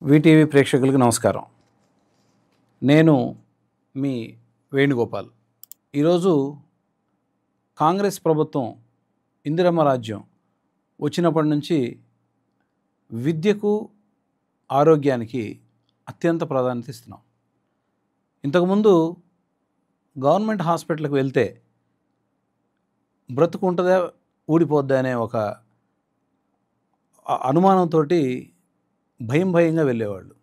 VTV ప్రేక్షకులకు నమస్కారం. నేను మీ వేణుగోపాల్. ఈరోజు కాంగ్రెస్ ప్రభుత్వం ఇందిరమ్మ రాజ్యం వచ్చినప్పటి నుంచి విద్యకు, ఆరోగ్యానికి అత్యంత ప్రాధాన్యత ఇస్తున్నాం. ఇంతకుముందు గవర్నమెంట్ హాస్పిటల్కి వెళ్తే బ్రతుకుంటుందా ఊడిపోద్దా అనే ఒక అనుమానంతో భయంగా వెళ్ళేవాళ్ళు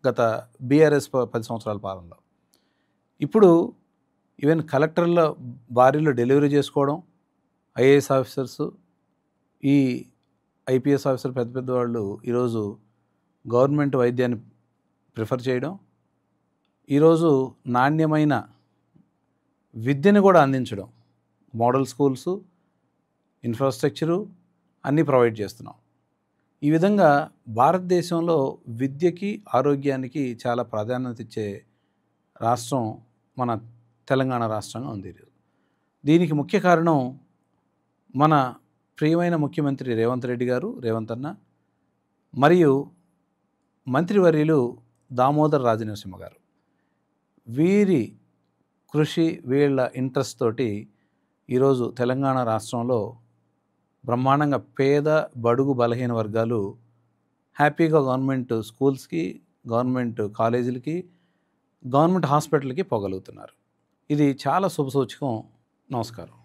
గత బీఆర్ఎస్ 10 సంవత్సరాల పాలనలో. ఇప్పుడు ఈవెన్ కలెక్టర్ల భార్యలు డెలివరీ చేసుకోవడం, ఐఏఎస్ ఆఫీసర్స్, ఈ ఐపీఎస్ ఆఫీసర్ పెద్ద వాళ్ళు ఈరోజు గవర్నమెంట్ వైద్యాన్ని ప్రిఫర్ చేయడం, ఈరోజు నాణ్యమైన విద్యను కూడా అందించడం, మోడల్ స్కూల్స్, ఇన్ఫ్రాస్ట్రక్చరు అన్నీ ప్రొవైడ్ చేస్తున్నాం. ఈ విధంగా భారతదేశంలో విద్యకి, ఆరోగ్యానికి చాలా ప్రాధాన్యత ఇచ్చే రాష్ట్రం మన తెలంగాణ రాష్ట్రంగా ఉంది. దీనికి ముఖ్య కారణం మన ప్రియమైన ముఖ్యమంత్రి రేవంత్ రెడ్డి గారు, రేవంత్ అన్న, మరియు మంత్రివర్యులు దామోదర్ రాజనరసింహ గారు. వీరి కృషి, వీళ్ళ ఇంట్రెస్ట్ తోటి ఈరోజు తెలంగాణ రాష్ట్రంలో బ్రహ్మాండంగా పేద, బడుగు, బలహీన వర్గాలు హ్యాపీగా గవర్నమెంట్ స్కూల్స్కి, గవర్నమెంట్ కాలేజీలకి, గవర్నమెంట్ హాస్పిటల్కి పోగలుగుతున్నారు. ఇది చాలా శుభసూచకం. నమస్కారం.